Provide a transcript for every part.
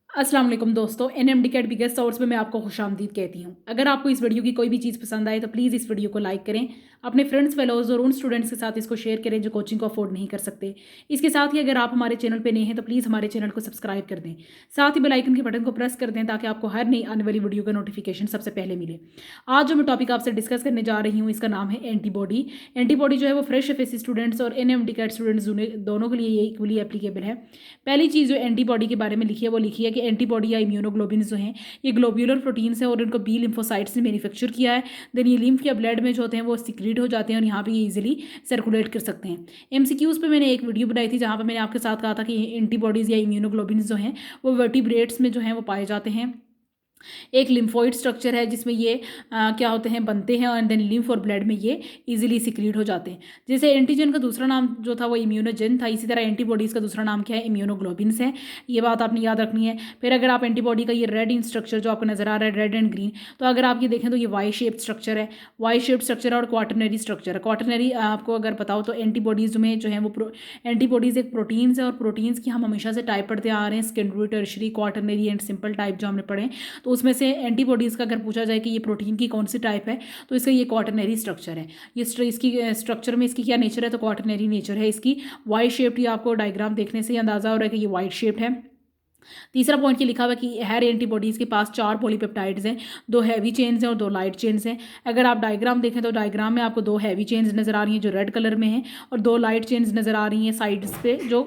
अस्सलाम वालेकुम दोस्तों, एनएमडी कैट बिगेस्ट सोर्स में मैं आपको खुशामदीद कहती हूँ। अगर आपको इस वीडियो की कोई भी चीज़ पसंद आए तो प्लीज़ इस वीडियो को लाइक करें, अपने फ्रेंड्स फेलोज़ और उन स्टूडेंट्स के साथ इसको शेयर करें जो कोचिंग को अफोर्ड नहीं कर सकते। इसके साथ ही अगर आप हमारे चैनल पे नए हैं तो प्लीज़ हमारे चैनल को सब्सक्राइब कर दें। साथ ही बेल आइकन के बटन को प्रेस कर दें ताकि आपको हर नई आने वाली वीडियो का नोटिफिकेशन सबसे पहले मिले। आज जो मैं टॉपिक आपसे डिस्कस करने जा रही हूँ इसका नाम है एंटीबॉडी। एंटीबॉडी जो है वो फ्रेश एफएससी स्टूडेंट्स और एनएमडी कैट स्टूडेंट्स दोनों के लिए ये इक्वली एप्लीकेबल है। पहली चीज़ जो एंटीबॉडी के बारे में लिखी है वो लिखी है कि एंटीबॉडी या इम्यूनोग्लोबिन जो हैं ये ग्लोब्यूलर प्रोटीन्स हैं और इनको बी लिम्फोसाइट्स ने मैन्युफैक्चर किया है। देन ये लिम्फ या ब्लड में जो होते हैं वो सिक्रीट हो जाते हैं और यहाँ पे ये इजीली सर्कुलेट कर सकते हैं। एमसीक्यूज़ पे मैंने एक वीडियो बनाई थी जहाँ पे मैंने आपके साथ कहा था कि एंटीबॉडीज़ या इम्यूनोग्लोबिन जो हैं वो वर्टिब्रेट्स में जो हैं वो पाए जाते हैं। एक लिम्फोइड स्ट्रक्चर है जिसमें ये क्या होते हैं बनते हैं और देन लिम्फ और ब्लड में ये इजीली सिक्रीट हो जाते हैं। जैसे एंटीजन का दूसरा नाम जो था वो इम्यूनोजन था, इसी तरह एंटीबॉडीज़ का दूसरा नाम क्या है, इम्यूनोग्लोबिन्स है। ये बात आपने याद रखनी है। फिर अगर आप एंटीबॉडी का ये रेड इन स्ट्रक्चर जो आपको नजर आ रहा है रेड एंड ग्रीन, तो अगर आप ये देखें तो ये वाई शेप स्ट्रक्चर है। वाई शेप स्ट्रक्चर और क्वाटरनरी स्ट्रक्चर है। क्वाटरनरी आपको अगर पता हो तो एंटीबॉडीज़ में जो है वो एंटीबॉडीज़ एक प्रोटीन्स है और प्रोटीन्स की हम हमेशा से टाइप पढ़ते आ रहे हैं, secondary, tertiary, quaternary and simple type जो हमने पढ़े। तो उसमें से एंटीबॉडीज़ का अगर पूछा जाए कि ये प्रोटीन की कौन सी टाइप है तो इसका ये क्वाटरनरी स्ट्रक्चर है। ये इसकी स्ट्रक्चर में इसकी क्या नेचर है तो क्वाटरनरी नेचर है इसकी। वाई शेप्ड, ये आपको डायग्राम देखने से ही अंदाजा हो रहा है कि ये वाइट शेप्ड है। तीसरा पॉइंट ये लिखा हुआ है कि हर एंटीबॉडीज़ के पास 4 पॉलीपेप्टाइड्स हैं, 2 हैवी चेन्स हैं और 2 लाइट चेन्स हैं। अगर आप डायग्राम देखें तो डायग्राम में आपको 2 हैवी चेन्स नज़र आ रही हैं जो रेड कलर में हैं और 2 लाइट चेन्स नज़र आ रही हैं साइड्स पे जो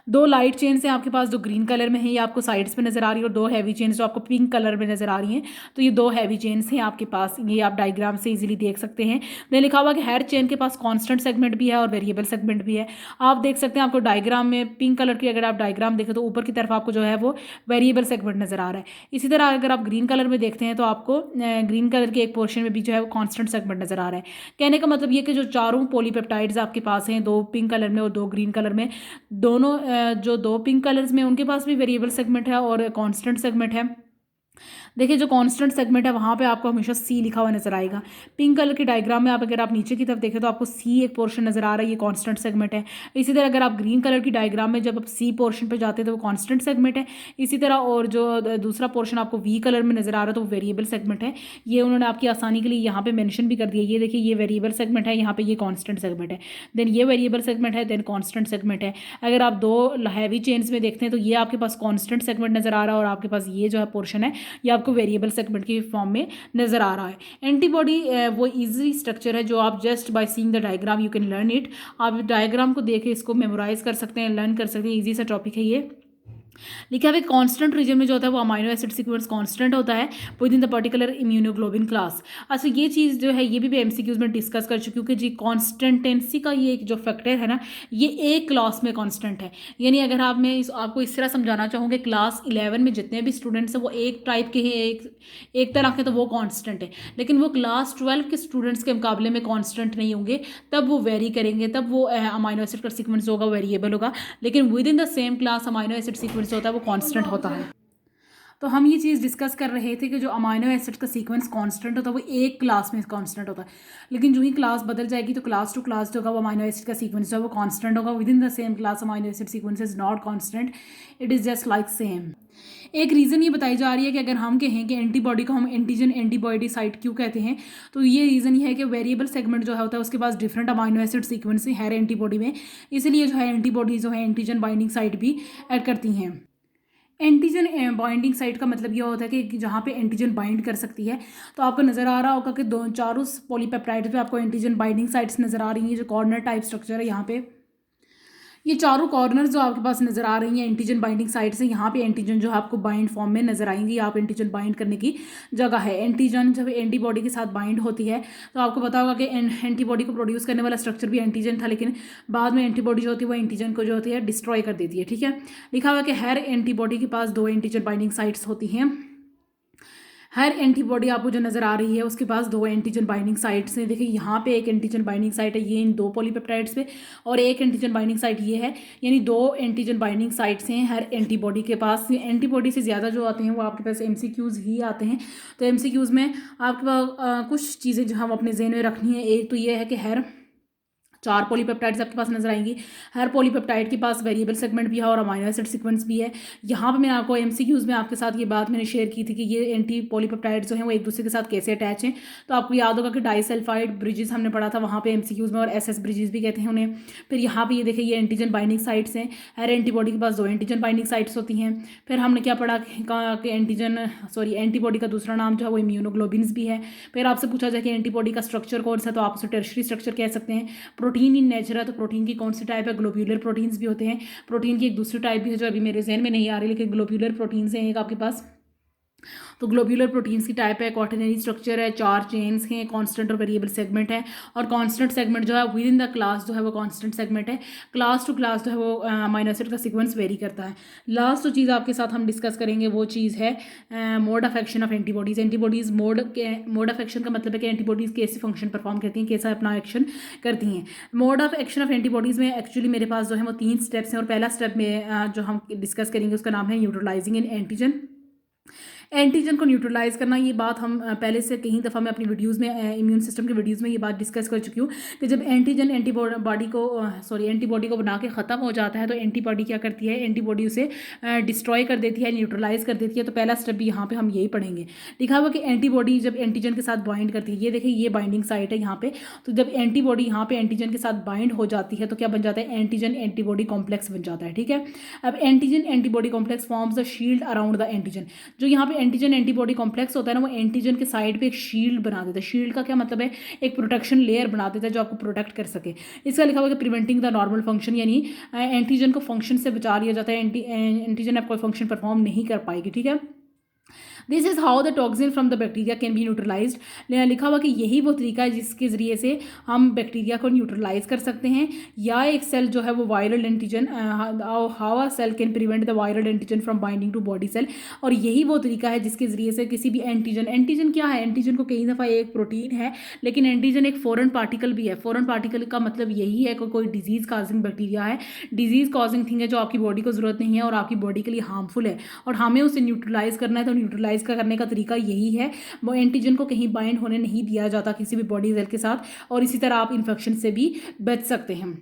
2 लाइट चेन्स हैं आपके पास जो ग्रीन कलर में है, ये आपको साइड्स पे नज़र आ रही है और 2 हैवी चेन्स जो आपको पिंक कलर में नज़र आ रही हैं। तो ये 2 हैवी चेन्स हैं आपके पास, ये आप डायग्राम से इजीली देख सकते हैं। देन लिखा हुआ कि हर चेन के पास कांस्टेंट सेगमेंट भी है और वेरिएबल सेगमेंट भी है। आप देख सकते हैं आपको डायग्राम में पिंक कलर की अगर आप डायग्राम देखें तो ऊपर की तरफ आपको जो है वो वेरिएबल सेगमेंट नज़र आ रहा है। इसी तरह अगर आप ग्रीन कलर में देखते हैं तो आपको ग्रीन कलर के एक पोर्शन में भी जो है वो कॉन्स्टेंट सेगमेंट नज़र आ रहा है। कहने का मतलब ये कि जो चारों पॉलीपेप्टाइड्स आपके पास हैं, 2 पिंक कलर में और 2 ग्रीन कलर में, दोनों जो 2 पिंक कलर्स में उनके पास भी वेरिएबल सेगमेंट है और कांस्टेंट सेगमेंट है। देखिए जो कांस्टेंट सेगमेंट है वहाँ पे आपको हमेशा सी लिखा हुआ नजर आएगा। पिंक कलर की डायग्राम में आप अगर आप नीचे की तरफ देखें तो आपको सी एक पोर्शन नजर आ रहा है, ये कांस्टेंट सेगमेंट है। इसी तरह अगर आप ग्रीन कलर की डायग्राम में जब आप सी पोर्शन पे जाते हैं तो वो कांस्टेंट सेगमेंट है। इसी तरह और जो दूसरा पोर्शन आपको वी कलर में नजर आ रहा है तो वो वेरिएबल सेगमेंट है। ये उन्होंने आपकी आसानी के लिए यहाँ पे मेंशन भी कर दिया। ये देखिए ये वेरिएबल सेगमेंट है, यहाँ पे ये कांस्टेंट सेगमेंट है, देन ये वेरिएबल सेगमेंट है, देन कांस्टेंट सेगमेंट है। अगर आप 2 हैवी चेन्स में देखते हैं तो ये आपके पास कांस्टेंट सेगमेंट नजर आ रहा है और आपके पास ये जो है पोर्शन है ये आपको वेरिएबल सेगमेंट की फॉर्म में नजर आ रहा है। एंटीबॉडी वो इजी स्ट्रक्चर है जो आप just by seeing the diagram you can learn it. आप डायग्राम को देख के इसको मेमोराइज कर सकते हैं, लर्न कर सकते हैं, इजी सा टॉपिक है ये। लिखा है कांस्टेंट रीजन में जो होता है वो अमाइनो एसिड सीक्वेंस कांस्टेंट होता है with in the particular immunoglobulin class. अच्छा ये चीज़ जो है ये भी मैं एमसीक्यूज में डिस्कस कर चुकी हूँ कि जी कॉन्स्टेंटेंसी का ये एक जो फैक्टर है ना ये एक क्लास में कांस्टेंट है। यानी अगर आप मैं आपको इस तरह समझाना चाहूँगी क्लास 11 में जितने भी स्टूडेंट्स हैं वो एक टाइप के हैं, एक तरह के, तो वो कॉन्स्टेंट है। लेकिन वो क्लास 12 के स्टूडेंट्स के मुकाबले में कॉन्स्टेंट नहीं होंगे, तब वो वेरी करेंगे, तब वो अमाइनो एसिड का सीक्वेंस होगा वेरिएबल होगा। लेकिन with in the same class amino acid sequence होता है वो कांस्टेंट होता है। तो हम ये चीज़ डिस्कस कर रहे थे कि जो अमाइनो एसिड का सीक्वेंस कांस्टेंट होता है वो एक क्लास में कांस्टेंट होता है। लेकिन जो ही क्लास बदल जाएगी तो क्लास टू क्लास जो होगा वो अमाइनो एसिड का सीक्वेंस जो है वो कांस्टेंट होगा। With in the same class amino acid sequence is not constant, it is just like same. एक रीज़न ये बताई जा रही है कि अगर हम कहें कि एंटीबॉडी को हम एंटीजन एंटीबॉडी साइट क्यों कहते हैं तो ये रीज़न ये है कि वेरिएबल सेगमेंट जो होता है उसके पास डिफरेंट अमाइनो एसिड सीक्वेंस है एंटीबॉडी में, इसलिए जो है एंटीबॉडी जो है एंटीजन बाइंडिंग साइट भी ऐड करती हैं। एंटीजन बाइंडिंग साइट का मतलब ये होता है कि जहाँ पे एंटीजन बाइंड कर सकती है। तो आपको नज़र आ रहा होगा कि चारों पॉलीपेप्टाइड्स पे आपको एंटीजन बाइंडिंग साइट्स नज़र आ रही हैं। जो कॉर्नर टाइप स्ट्रक्चर है यहाँ पे ये चारों कॉर्नर जो आपके पास नज़र आ रही हैं एंटीजन बाइंडिंग साइट से, यहाँ पे एंटीजन जो है आपको बाइंड फॉर्म में नज़र आएंगी। आप एंटीजन बाइंड करने की जगह है। एंटीजन जब एंटीबॉडी के साथ बाइंड होती है तो आपको पता होगा कि एंटीबॉडी को प्रोड्यूस करने वाला स्ट्रक्चर भी एंटीजन था, लेकिन बाद में एंटीबॉडी जो होती है वो एंटीजन को जो होती है डिस्ट्रॉय कर देती है। ठीक है, लिखा हुआ कि हर एंटीबॉडी के पास 2 एंटीजन बाइंडिंग साइट्स होती हैं। हर एंटीबॉडी आपको जो नज़र आ रही है उसके पास 2 एंटीजन बाइंडिंग साइट्स हैं। देखिए यहाँ पे एक एंटीजन बाइंडिंग साइट है, ये इन 2 पॉलीपेप्टाइड्स पे, और एक एंटीजन बाइंडिंग साइट ये है, यानी 2 एंटीजन बाइंडिंग साइट्स हैं हर एंटीबॉडी के पास। एंटीबॉडी से ज़्यादा जो आते हैं वो आपके पास एमसीक्यूज़ ही आते हैं। तो एमसीक्यूज़ में आपके पास कुछ चीज़ें जो है वो अपने ज़हन में रखनी है। एक तो ये है कि हर 4 पॉलीपेप्टाइड्स आपके पास नजर आएंगी। हर पॉलीपेप्टाइड के पास वेरिएबल सेगमेंट भी है और अमाइनो एसिड सीक्वेंस भी है। यहाँ पे मैंने आपको एमसीक्यूज में आपके साथ ये बात मैंने शेयर की थी कि ये एंटी पॉलीपेप्टाइड्स जो हैं वो एक दूसरे के साथ कैसे अटैच हैं। तो आपको याद होगा कि डाइसल्फाइड ब्रिजेस हमने पढ़ा था वहाँ पे एमसीक्यूज में, और एसएस ब्रिजेस भी कहते हैं उन्हें। फिर यहाँ पे ये देखिए ये एंटीजन बाइंडिंग साइट्स हैं। हर एंटीबॉडी के पास 2 एंटीजन बाइंडिंग साइट्स होती हैं। फिर हमने क्या पढ़ा कि एंटीबॉडी का दूसरा नाम जो है वो इम्यूनोग्लोबिन्स भी है। फिर आपसे पूछा जाए कि एंटीबॉडी का स्ट्रक्चर कौन सा, तो आप उसे टर्शरी स्ट्रक्चर कह सकते हैं। प्रोटीन इन नेचर है, तो प्रोटीन की कौन सी टाइप है, ग्लोब्यूलर प्रोटीन्स भी होते हैं। प्रोटीन की एक दूसरी टाइप भी है जो अभी मेरे जहन में नहीं आ रही, लेकिन ग्लोब्यूलर प्रोटीन्स हैं एक आपके पास। तो ग्लोब्यूलर प्रोटीन्स की टाइप है, क्वाटरनरी स्ट्रक्चर है, 4 चेन्स हैं, कांस्टेंट और वेरिएबल सेगमेंट है। और कांस्टेंट सेगमेंट जो है विद इन द क्लास जो है वो कांस्टेंट सेगमेंट है। क्लास टू क्लास जो है वो अमाइनो एसिड का सीक्वेंस वेरी करता है। लास्ट जो चीज़ आपके साथ हम डिस्कस करेंगे वो चीज़ है mode of action of antibodies. Antibodies mode of action का मतलब है कि एंटीबॉडीज़ कैसे फंक्शन परफॉर्म करती हैं, कैसा अपना एक्शन करती हैं। Mode of action of antibodies में एक्चुअली मेरे पास जो है वो 3 स्टेप्स हैं। और पहला स्टेप में जो हम डिस्कस करेंगे उसका नाम है न्यूट्रलाइजिंग इन एंटीजन। एंटीजन को न्यूट्रलाइज करना, ये बात हम पहले से कई दफ़ा मैं अपनी वीडियोस में इम्यून सिस्टम की वीडियोस में ये बात डिस्कस कर चुकी हूँ कि जब एंटीजन एंटीबॉडी को बना के ख़त्म हो जाता है तो एंटीबॉडी क्या करती है, एंटीबॉडी उसे डिस्ट्रॉय कर देती है, न्यूट्रलाइज कर देती है। तो पहला स्टेप भी यहाँ पे हम यही पढ़ेंगे। लिखा हुआ कि एंटीबॉडी जब एंटीजन के साथ बाइंड करती है, ये देखिए ये बाइंडिंग साइट है यहाँ पे। तो जब एंटीबॉडी यहाँ पे एंटीजन के साथ बाइंड हो जाती है तो क्या बन जाता है, एंटीजन एंटीबॉडी कॉम्प्लेक्स बन जाता है। ठीक है, अब antigen antibody complex forms the shield around the antigen. जो यहाँ पे एंटीजन एंटीबॉडी कॉम्प्लेक्स होता है ना, वो एंटीजन के साइड पे एक शील्ड बना देता है। शील्ड का क्या मतलब है, एक प्रोटेक्शन लेयर बना देता है जो आपको प्रोटेक्ट कर सके। इसका लिखा हुआ है कि प्रिवेंटिंग द नॉर्मल फंक्शन, यानी एंटीजन को फंक्शन से बचा लिया जाता है। एंटीजन अब कोई फंक्शन परफॉर्म नहीं कर पाएगी। ठीक है, this is how the toxin from the bacteria can be neutralised. लिखा हुआ कि यही वो तरीका है जिसके ज़रिए से हम बैक्टीरिया को न्यूट्रलाइज कर सकते हैं। या एक सेल जो है वो viral antigen, how a cell can prevent the viral antigen from binding to body cell. और यही वो तरीका है जिसके ज़रिए से किसी भी एंटीजन क्या है, एंटीजन को कई दफ़ा एक प्रोटीन है, लेकिन एंटीजन एक फॉरेन पार्टिकल भी है। फॉरेन पार्टिकल का मतलब यही है कि कोई डिजीज़ कॉजिंग बैक्टीरिया है, डिजीज़ कॉजिंग थिंग है जो आपकी बॉडी को ज़रूरत नहीं है और आपकी बॉडी के लिए हार्मफुल है, और हमें उसे न्यूट्रलाइज करना है। तो न्यूट्रलाइज करने का तरीका यही है, वो एंटीजन को कहीं बाइंड होने नहीं दिया जाता किसी भी बॉडी सेल के साथ, और इसी तरह आप इन्फेक्शन से भी बच सकते हैं।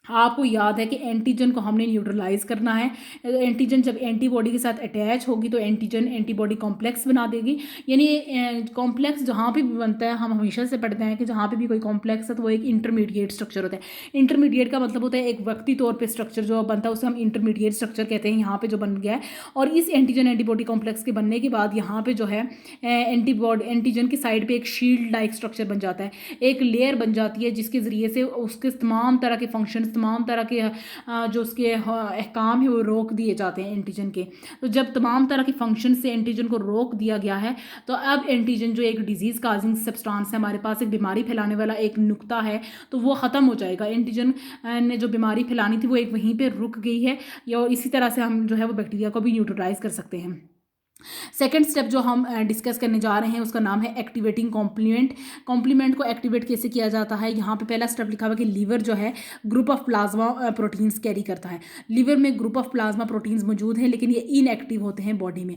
आपको याद है कि एंटीजन को हमने न्यूट्रलाइज करना है। एंटीजन जब एंटीबॉडी के साथ अटैच होगी तो एंटीजन एंटीबॉडी कॉम्प्लेक्स बना देगी। यानी कॉम्प्लेक्स जहाँ पे भी बनता है, हम हमेशा से पढ़ते हैं कि जहाँ पे भी कोई कॉम्प्लेक्स है तो वो एक इंटरमीडिएट स्ट्रक्चर होता है। इंटरमीडिएट का मतलब होता है एक वक्ती तौर पर स्ट्रक्चर जो बनता है उसे हम इंटरमीडिएट स्ट्रक्चर कहते हैं। यहाँ पर जो बन गया है, और इस एंटीजन एंटीबॉडी कॉम्प्लेक्स के बनने के बाद यहाँ पर जो है एंटीजन की साइड पर एक शील्ड लाइक स्ट्रक्चर बन जाता है, एक लेयर बन जाती है जिसके ज़रिए से उसके तमाम तरह के फंक्शन, तमाम तरह के जो उसके अहकाम है वो रोक दिए जाते हैं एंटीजन के। तो जब तमाम तरह के फंक्शन से एंटीजन को रोक दिया गया है तो अब एंटीजन जो एक डिजीज़ काजिंग सब्सटेंस है, हमारे पास एक बीमारी फैलाने वाला एक नुक्ता है, तो वो ख़त्म हो जाएगा। एंटीजन ने जो बीमारी फैलानी थी वो एक वहीं पर रुक गई है, या इसी तरह से हम जो है वो बैक्टीरिया को भी न्यूट्रलाइज कर सकते हैं। सेकेंड स्टेप जो हम डिस्कस करने जा रहे हैं उसका नाम है एक्टिवेटिंग कॉम्प्लीमेंट। कॉम्प्लीमेंट को एक्टिवेट कैसे किया जाता है, यहाँ पे पहला स्टेप लिखा हुआ कि लीवर जो है group of plasma proteins carry करता है। लीवर में ग्रुप ऑफ प्लाज्मा प्रोटीन्स मौजूद हैं, लेकिन ये इनएक्टिव होते हैं बॉडी में।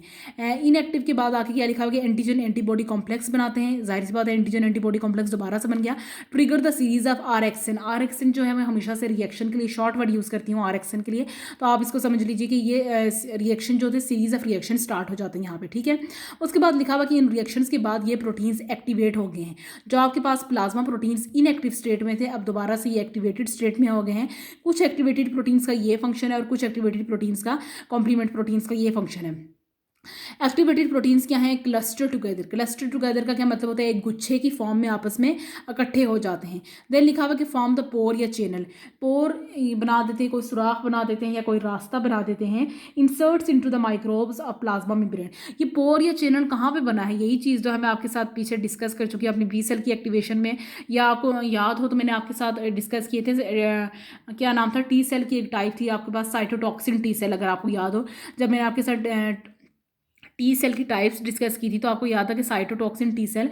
इनएक्टिव के बाद आके क्या लिखा हुआ कि एंटीजन एंटीबॉडी कॉम्प्लेक्स बनाते हैं। जाहिर सी बात है एंटीजन एंटीबॉडी कॉम्प्लेक्स दोबारा से बन गया। ट्रिगर द सीरीज ऑफ आरएक्सिन। आरएक्सिन जो है मैं हमेशा से रिएक्शन के लिए शॉर्ट वर्ड यूज़ करती हूँ आरएक्सिन के लिए, तो आप इसको समझ लीजिए कि ये रिएक्शन जो थे सीरीज ऑफ रिएक्शन स्टार्ट हो जाते हैं यहाँ पे। ठीक है, उसके बाद लिखा हुआ कि इन रिएक्शंस के बाद ये प्रोटीन्स एक्टिवेट हो गए हैं। जो आपके पास प्लाज्मा प्रोटीन्स इनएक्टिव स्टेट में थे, अब दोबारा से ये एक्टिवेटेड स्टेट में हो गए हैं। कुछ एक्टिवेटेड प्रोटीन्स का ये फंक्शन है और कुछ एक्टिवेटेड प्रोटीन्स का, कॉम्प्लीमेंट प्रोटीन्स का ये फंक्शन है। एक्टिवेटेड प्रोटीन्स क्या हैं, क्लस्टर टुगेदर। क्लस्टर टुगेदर का क्या मतलब होता है, एक गुच्छे की फॉर्म में आपस में इकट्ठे हो जाते हैं। देन लिखा हुआ कि फॉर्म द पोर या चैनल। पोर बना देते हैं, कोई सुराख बना देते हैं या कोई रास्ता बना देते हैं। Inserts into the microbes of plasma membrane. ये पोर या चैनल कहाँ पे बना है, यही चीज़ जो है मैं आपके साथ पीछे डिस्कस कर चुकी हूँ अपनी बी सेल की एक्टिवेशन में, या आपको याद हो तो मैंने आपके साथ डिस्कस किए थे। क्या नाम था, टी सेल की एक टाइप थी आपके पास, साइटोटॉक्सिन टी सेल, अगर आपको याद हो। जब मैंने आपके साथ टी सेल की टाइप्स डिस्कस की थी, तो आपको याद था कि साइटोटॉक्सिन टी सेल,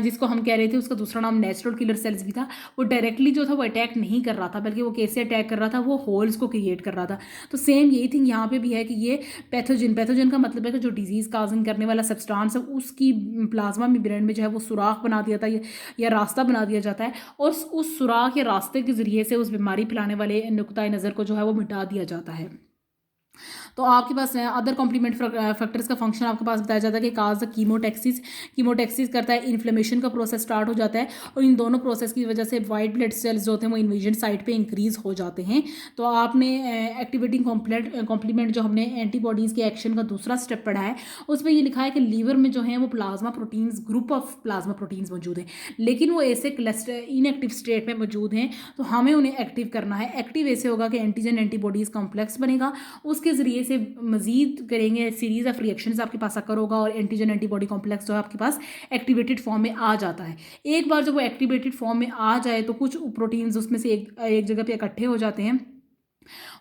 जिसको हम कह रहे थे, उसका दूसरा नाम नेचुरल किलर सेल्स भी था, वो डायरेक्टली जो था वो अटैक नहीं कर रहा था, बल्कि वो कैसे अटैक कर रहा था, वो होल्स को क्रिएट कर रहा था। तो सेम यही थिंग यहाँ पे भी है कि ये पैथोजन का मतलब है कि जो डिजीज़ काजिंग करने वाला सब्सटेंस है उसकी प्लाज्मा मेम्ब्रेन में जो है वो सुराख बना दिया था, या रास्ता बना दिया जाता है, और उस सुराख या रास्ते के ज़रिए से उस बीमारी फैलाने वाले नुक्ता नज़र को जो है वो मिटा दिया जाता है। तो आपके पास अदर कॉम्प्लीमेंट फैक्टर्स का फंक्शन आपके पास बताया जाता है कि काज द कीमोटैक्सिस करता है, इन्फ्लेमेशन का प्रोसेस स्टार्ट हो जाता है, और इन दोनों प्रोसेस की वजह से वाइट ब्लड सेल्स जो होते हैं वो इन्वेजन साइट पे इंक्रीज हो जाते हैं। तो आपने एक्टिवेटिंग कॉम्प्लीमेंट जो हमने एंटीबॉडीज़ के एक्शन का दूसरा स्टेप पढ़ा है, उसमें ये लिखा है कि लीवर में जो है वो plasma proteins, group of plasma proteins मौजूद हैं, लेकिन वो ऐसे इनएक्टिव स्टेट में मौजूद हैं, तो हमें उन्हें एक्टिव करना है। एक्टिव ऐसे होगा कि एंटीजन एंटीबॉडीज़ कॉम्प्लेक्स बनेगा, उसके ज़रिए से मजीद करेंगे, सीरीज ऑफ रिएक्शंस आपके पास अकर होगा, और एंटीजन एंटीबॉडी कॉम्प्लेक्स जो है आपके पास एक्टिवेटेड फॉर्म में आ जाता है। एक बार जब वो एक्टिवेटेड फॉर्म में आ जाए तो कुछ प्रोटीन्स उसमें से एक जगह पे इकट्ठे हो जाते हैं,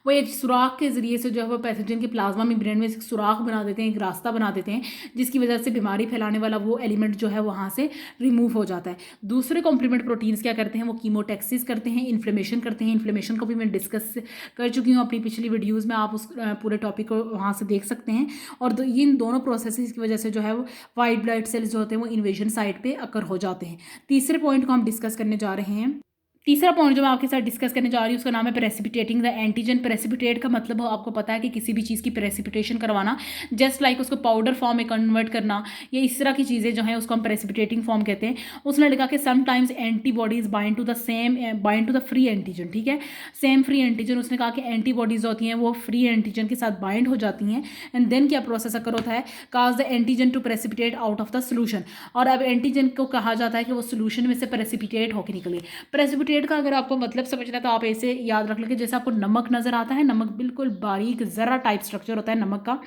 वो एक सुराख के ज़रिए से जो है वो पैथोजन के प्लाज्मा मेम्ब्रेन में एक सुराख बना देते हैं, एक रास्ता बना देते हैं, जिसकी वजह से बीमारी फैलाने वाला वो एलिमेंट जो है वहाँ से रिमूव हो जाता है। दूसरे कॉम्प्लीमेंट प्रोटीन्स क्या करते हैं, वो कीमोटैक्सिस करते हैं, इन्फ्लेमेशन करते हैं। इन्फ्लेमेशन को भी मैं डिस्कस कर चुकी हूँ अपनी पिछली वीडियोज़ में, आप उस पूरे टॉपिक को वहाँ से देख सकते हैं। और इन दोनों प्रोसेस की वजह से जो है वो वाइट ब्लड सेल्स जो होते हैं वो इन्वेजन साइट पर अकर हो जाते हैं। तीसरे पॉइंट को हम डिस्कस करने जा रहे हैं। तीसरा पॉइंट जो मैं आपके साथ डिस्कस करने जा रही हूँ उसका नाम है प्रेसिपिटेटिंग द एंटीजन। प्रेसिपिटेट का मतलब आपको पता है कि किसी भी चीज़ की प्रेसिपिटेशन करवाना, जस्ट लाइक उसको पाउडर फॉर्म में कन्वर्ट करना, या इस तरह की चीज़ें जो हैं उसको हम प्रेसिपिटेटिंग फॉर्म कहते हैं। उसने लिखा कि sometimes antibodies bind to the free antigen, ठीक है, सेम फ्री एंटीजन। उसने कहा कि एंटीबॉडीज होती हैं वो फ्री एंटीजन के साथ बाइंड हो जाती हैं, एंड देन क्या प्रोसेस अकर होता है, cause the antigen to precipitate out of the solution. और अब एंटीजन को कहा जाता है कि वो सोल्यूशन में से प्रेसिपिटेट होकर निकले। प्रेसिपिटेट का अगर आपको मतलब समझना है तो आप ऐसे याद रख लें कि जैसे आपको नमक नज़र आता है, नमक बिल्कुल बारीक ज़रा टाइप स्ट्रक्चर होता है नमक का,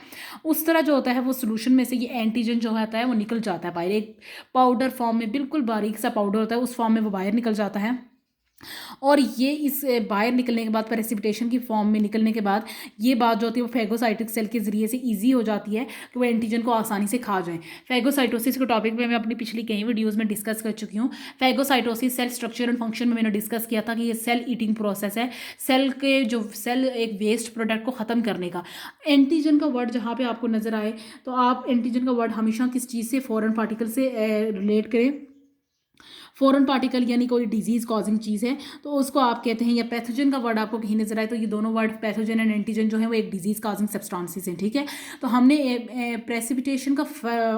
उस तरह जो होता है वो सोल्यूशन में से ये एंटीजन जो होता है वो निकल जाता है बाहर, एक पाउडर फॉर्म में, बिल्कुल बारीक सा पाउडर होता है, उस फॉर्म में वो बाहर निकल जाता है। और ये इस बाहर निकलने के बाद, प्रेसिपिटेशन की फॉर्म में निकलने के बाद, ये बात जो होती है वो फैगोसाइटिक सेल के ज़रिए से इजी हो जाती है कि वो एंटीजन को आसानी से खा जाए। फैगोसाइटोसिस के टॉपिक पे मैं अपनी पिछली कई वीडियोज़ में डिस्कस कर चुकी हूँ। Phagocytosis cell structure and function में मैंने डिस्कस किया था कि ये सेल ईटिंग प्रोसेस है, सेल एक वेस्ट प्रोडक्ट को ख़त्म करने का। एंटीजन का वर्ड जहाँ पर आपको नज़र आए तो आप एंटीजन का वर्ड हमेशा किस चीज़ से, फॉरेन पार्टिकल से रिलेट करें। फॉरेन पार्टिकल यानी कोई डिजीज़ कॉजिंग चीज़ है तो उसको आप कहते हैं, या पैथोजन का वर्ड आपको कहीं नजर आए तो ये दोनों वर्ड पैथोजन एंड एंटीजन जो है वो एक डिजीज़ कॉजिंग सब्सटेंसेस हैं, ठीक है। तो हमने प्रेसिपिटेशन का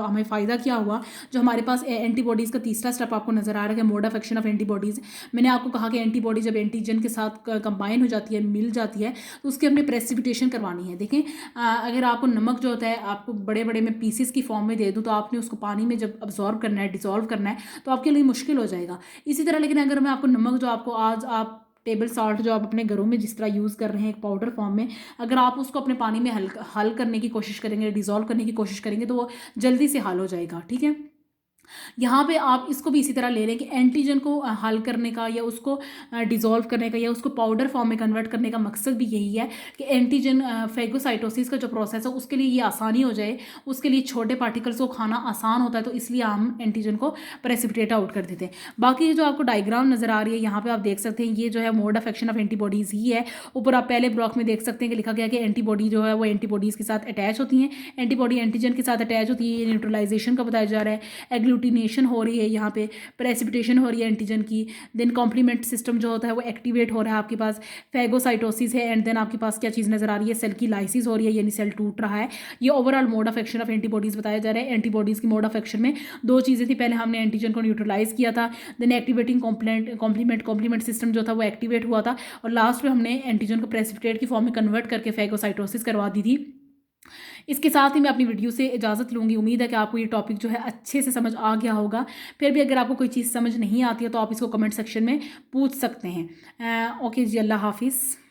हमें फ़ायदा क्या हुआ, जो हमारे पास एंटीबॉडीज़ का तीसरा स्टेप आपको नजर आ रहा है, mode of action of antibodies. मैंने आपको कहा कि एंटीबॉडी जब एंटीजन के साथ कंबाइन हो जाती है, मिल जाती है, तो उसकी हमने प्रेसिपिटेशन करवानी है। देखें, अगर आपको नमक जो होता है आपको बड़े बड़े में पीसेस की फॉर्म में दे दूँ, तो आपने उसको पानी में जब अब्जॉर्ब करना है, डिसॉल्व करना है, तो आपके लिए मुश्किल हो जाएगा। इसी तरह लेकिन अगर मैं आपको नमक जो आपको आज आप टेबल सॉल्ट जो आप अपने घरों में जिस तरह यूज़ कर रहे हैं एक पाउडर फॉर्म में, अगर आप उसको अपने पानी में हल करने की कोशिश करेंगे, डिज़ोल्व करने की कोशिश करेंगे, तो वो जल्दी से हल हो जाएगा, ठीक है। यहाँ पे आप इसको भी इसी तरह ले लें कि एंटीजन को हल करने का, या उसको डिज़ोल्व करने का, या उसको पाउडर फॉर्म में कन्वर्ट करने का मकसद भी यही है कि एंटीजन फैगोसाइटोसिस का जो प्रोसेस है उसके लिए ये आसानी हो जाए, उसके लिए छोटे पार्टिकल्स को खाना आसान होता है, तो इसलिए हम एंटीजन को प्रेसिपिटेट आउट कर देते हैं। बाकी जो आपको डायग्राम नज़र आ रही है यहाँ पर आप देख सकते हैं, ये जो है mode of action of antibodies ही है। ऊपर आप पहले ब्लॉक में देख सकते हैं कि लिखा गया कि एंटीबॉडी जो है वो एंटीबॉडीज़ के साथ अटैच होती हैं, एंटीबॉडी एंटीजन के साथ अटैच होती है, ये न्यूट्रलाइजेशन का बताया जा रहा है, एग्लूटिनेशन हो रही है, यहाँ पे प्रेसिपिटेशन हो रही है एंटीजन की, देन कॉम्प्लीमेंट सिस्टम जो होता है वो एक्टिवेट हो रहा है, आपके पास फैगोसाइटोसिस है, एंड देन आपके पास क्या चीज़ नजर आ रही है, सेल की लाइसिस हो रही है, यानी सेल टूट रहा है। ये overall mode of action of antibodies बताया जा रहा है। एंटीबॉडीज़ की मोड ऑफ एक्शन में दो चीज़ें थी, पहले हमने एंटीजन को न्यूट्रलाइज किया था, देन एक्टिवेटिंग कॉम्प्लीमेंट सिस्टम जो था वो एक्टिवेट हुआ था, और लास्ट में हमने एंटीजन को प्रेसिपिटेट की फॉर्म में कन्वर्ट करके फैगोसाइटोसिस करवा दी थी। इसके साथ ही मैं अपनी वीडियो से इजाज़त लूँगी। उम्मीद है कि आपको ये टॉपिक जो है अच्छे से समझ आ गया होगा। फिर भी अगर आपको कोई चीज़ समझ नहीं आती है तो आप इसको कमेंट सेक्शन में पूछ सकते हैं। ओके जी, अल्लाह हाफिज़।